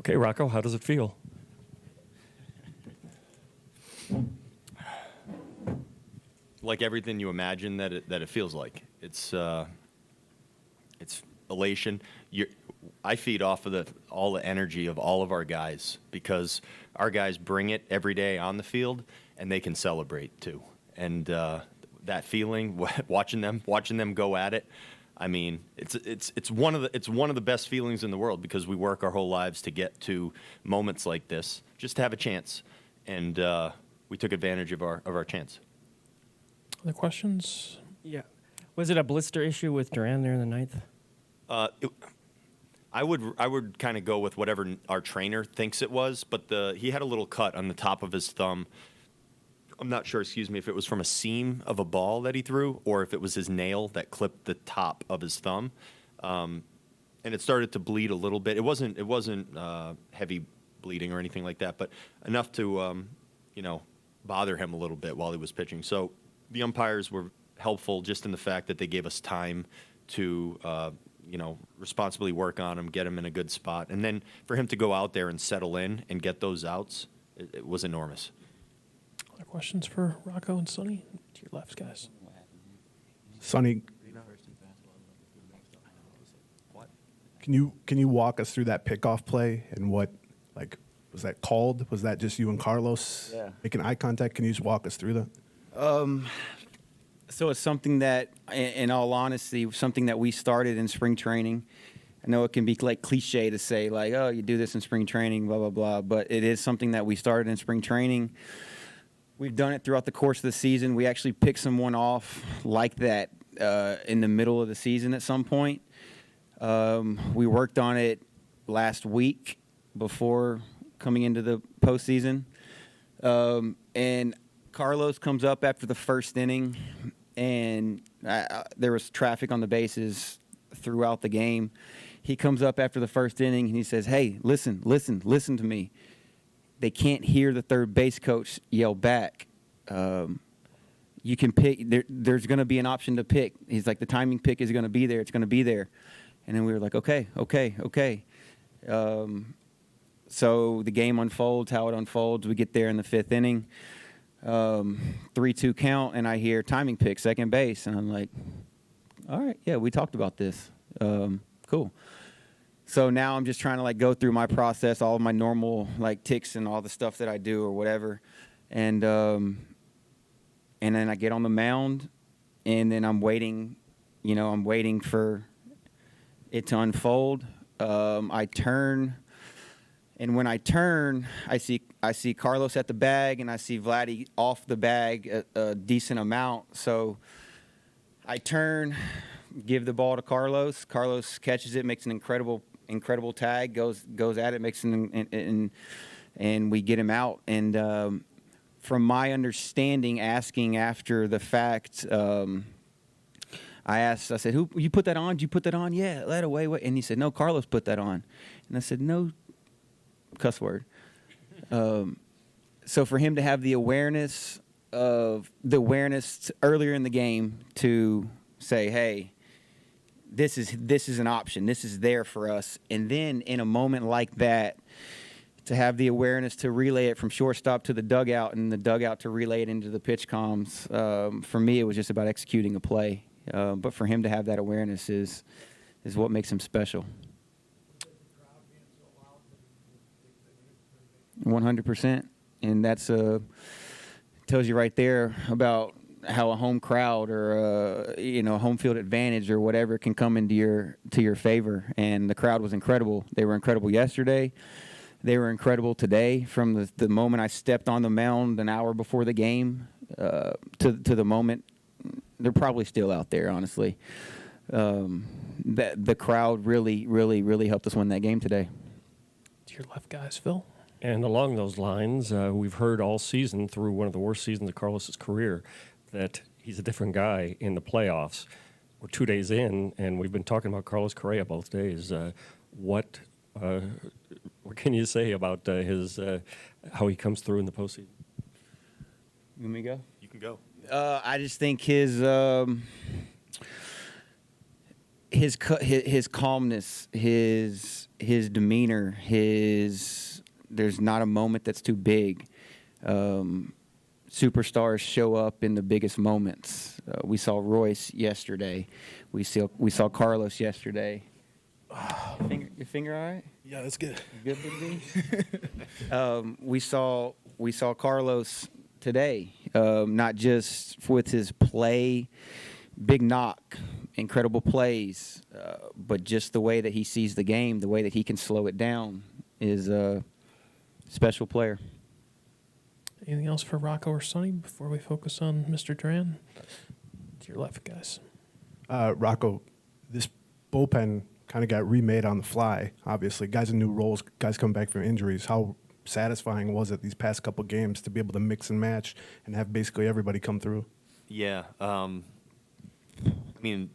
Okay, Rocco, how does it feel? Like everything you imagine that it feels like. It's elation. I feed off of all the energy of all of our guys because our guys bring it every day on the field, and they can celebrate too. And that feeling, watching them go at it. I mean, it's one of the best feelings in the world because we work our whole lives to get to moments like this, just to have a chance, and we took advantage of our chance. Other questions? Yeah. Was it a blister issue with Duran there in the ninth? I would kind of go with whatever our trainer thinks it was, but he had a little cut on the top of his thumb. I'm not sure, if it was from a seam of a ball that he threw or if it was his nail that clipped the top of his thumb. And it started to bleed a little bit. It wasn't heavy bleeding or anything like that, but enough to bother him a little bit while he was pitching. So the umpires were helpful just in the fact that they gave us time to responsibly work on him, get him in a good spot. And then for him to go out there and settle in and get those outs, it was enormous. Other questions for Rocco and Sonny? To your left, guys. Sonny, can you walk us through that pickoff play and what, was that called? Was that just you and Carlos making eye contact? Can you just walk us through that? So it's something that, in all honesty, something that we started in spring training. I know it can be like cliche to say like, oh, you do this in spring training, blah, blah, blah. But it is something that we started in spring training. We've done it throughout the course of the season. We actually picked someone off like that in the middle of the season at some point. We worked on it last week before coming into the postseason. And Carlos comes up after the first inning, and there was traffic on the bases throughout the game. He comes up after the first inning, and he says, hey, listen to me. They can't hear the third base coach yell back. You can pick. There's going to be an option to pick. He's like, the timing pick is going to be there. It's going to be there. And then we were like, okay. So the game unfolds, how it unfolds. We get there in the fifth inning, 3-2 count, and I hear timing pick, second base. And I'm like, all right, yeah, we talked about this. Cool. So now I'm just trying to go through my process, all of my normal ticks and all the stuff that I do or whatever, and then I get on the mound, and then I'm waiting, I'm waiting for it to unfold. I turn, and when I turn, I see Carlos at the bag, and I see Vladdy off the bag a decent amount. So I turn, give the ball to Carlos. Carlos catches it, makes an incredible tag, goes at it, makes an and we get him out. And from my understanding, asking after the fact, I said, "Who you put that on? Did you put that on?" "Yeah, that away." And he said, "No, Carlos put that on." And I said, "No," cuss word. So for him to have the awareness earlier in the game to say, "Hey, this is an option. This is there for us." And then in a moment like that, to have the awareness to relay it from shortstop to the dugout, and the dugout to relay it into the pitch comms. For me, it was just about executing a play. But for him to have that awareness is what makes him special. 100%, and that's tells you right there about how a home crowd or home field advantage or whatever can come into your favor. And the crowd was incredible. They were incredible yesterday. They were incredible today. From the moment I stepped on the mound an hour before the game to the moment, they're probably still out there, honestly. The crowd really, really, really helped us win that game today. To your left, guys, Phil. And along those lines, we've heard all season through one of the worst seasons of Carlos's career that he's a different guy in the playoffs. We're 2 days in, and we've been talking about Carlos Correa both days. What can you say about his how he comes through in the postseason? You want me to go? You can go. I just think his calmness, his his demeanor, there's not a moment that's too big. Superstars show up in the biggest moments. We saw Royce yesterday. We saw Carlos yesterday. Your finger all right? Yeah, that's good. Good, Big D? We saw Carlos today, not just with his play, big knock, incredible plays, but just the way that he sees the game, the way that he can slow it down is a special player. Anything else for Rocco or Sonny before we focus on Mr. Duran? To your left, guys. Rocco, this bullpen kind of got remade on the fly, obviously. Guys in new roles, guys come back from injuries. How satisfying was it these past couple games to be able to mix and match and have basically everybody come through? Yeah. I mean,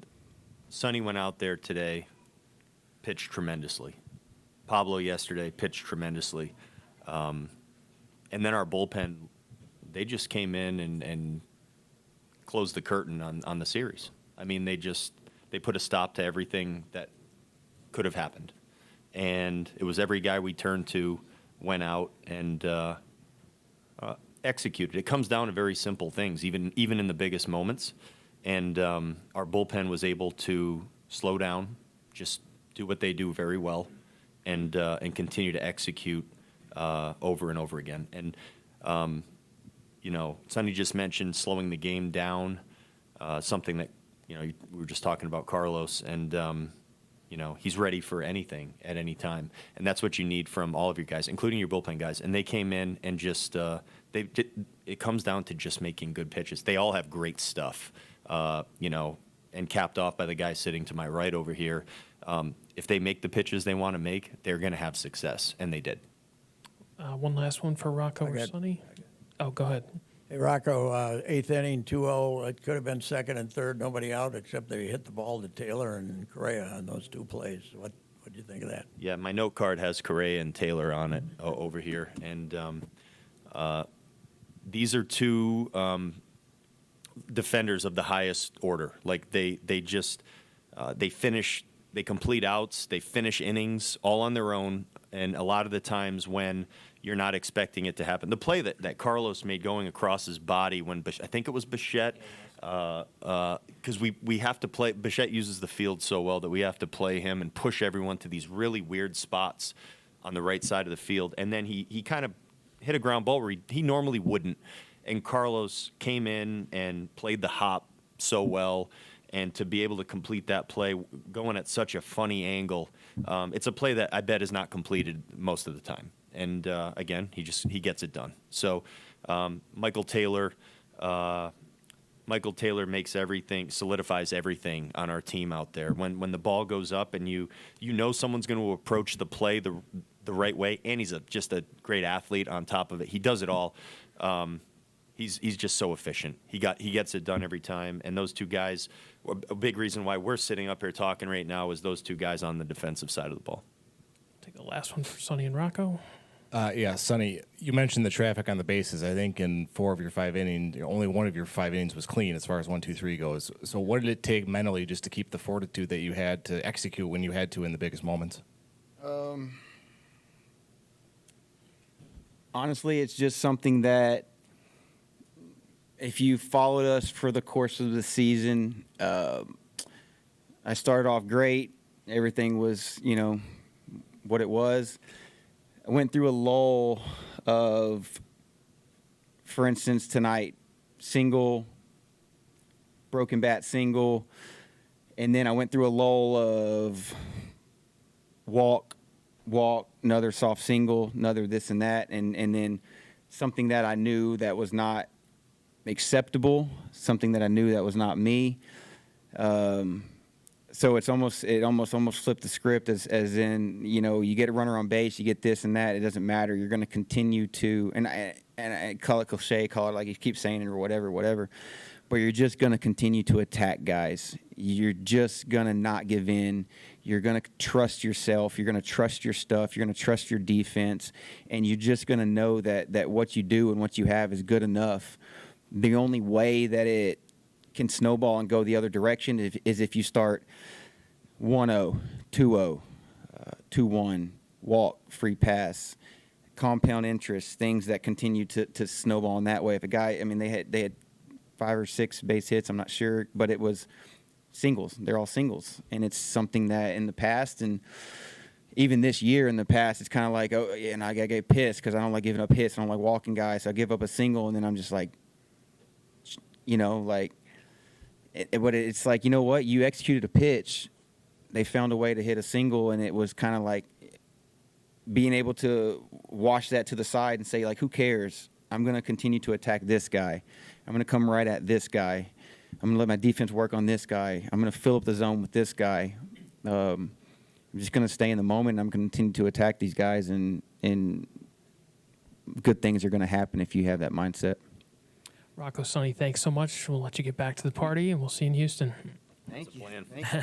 Sonny went out there today, pitched tremendously. Pablo yesterday pitched tremendously. And then our bullpen, they just came in and closed the curtain on the series. I mean, they put a stop to everything that could have happened. And it was every guy we turned to went out and executed. It comes down to very simple things, even in the biggest moments. And our bullpen was able to slow down, just do what they do very well, and continue to execute over and over again. And, Sonny just mentioned slowing the game down, something that, we were just talking about Carlos, and, he's ready for anything at any time. And that's what you need from all of your guys, including your bullpen guys. And they came in and just, it comes down to just making good pitches. They all have great stuff, and capped off by the guy sitting to my right over here. If they make the pitches they want to make, they're going to have success, and they did. One last one for Rocco or Sonny. Oh, go ahead. Hey, Rocco, eighth inning, 2-0. It could have been second and third, nobody out except they hit the ball to Taylor and Correa on those two plays. What do you think of that? Yeah, my note card has Correa and Taylor on it over here, and these are two defenders of the highest order. Like they complete outs, they finish innings all on their own, and a lot of the times when you're not expecting it to happen. The play that Carlos made going across his body when I think it was Bichette, because we have to play. Bichette uses the field so well that we have to play him and push everyone to these really weird spots on the right side of the field. And then he kind of hit a ground ball where he normally wouldn't. And Carlos came in and played the hop so well. And to be able to complete that play going at such a funny angle, it's a play that I bet is not completed most of the time. And again, he gets it done. So Michael Taylor makes everything, solidifies everything on our team out there. When the ball goes up and you know someone's going to approach the play the right way, and he's just a great athlete on top of it. He does it all. He's just so efficient. He gets it done every time. And those two guys, a big reason why we're sitting up here talking right now is those two guys on the defensive side of the ball. Take the last one for Sonny and Rocco. Yeah, Sonny, you mentioned the traffic on the bases. I think in 4 of your 5 innings, only 1 of your 5 innings was clean as far as 1, 2, 3 goes. So what did it take mentally just to keep the fortitude that you had to execute when you had to in the biggest moments? Honestly, it's just something that if you followed us for the course of the season, I started off great. Everything was, what it was. I went through a lull of, for instance, tonight, single, broken bat single, and then I went through a lull of walk, another soft single, another this and that, and then something that I knew that was not acceptable, something that I knew that was not me. So it almost flipped the script as in, you get a runner on base, you get this and that. It doesn't matter. You're going to continue to, and I call it cliche, call it like you keep saying it or whatever. But you're just going to continue to attack guys. You're just going to not give in. You're going to trust yourself. You're going to trust your stuff. You're going to trust your defense. And you're just going to know that what you do and what you have is good enough. The only way that it can snowball and go the other direction is if you start 1-0, 2-0, 2-1, walk, free pass, compound interest, things that continue to snowball in that way. If a guy, I mean, they had 5 or 6 base hits, I'm not sure, but it was singles. They're all singles, and it's something that in the past and even this year in the past, it's kind of like, oh, yeah, and I get pissed because I don't like giving up hits. I don't like walking guys. So I give up a single, and then I'm just like, like, but it's like, you know what? You executed a pitch. They found a way to hit a single, and it was kind of like being able to wash that to the side and say, like, who cares? I'm going to continue to attack this guy. I'm going to come right at this guy. I'm going to let my defense work on this guy. I'm going to fill up the zone with this guy. I'm just going to stay in the moment, and I'm going to continue to attack these guys, and good things are going to happen if you have that mindset. Rocco, Sonny, thanks so much. We'll let you get back to the party, and we'll see you in Houston. Thank you. Plan. Thank you.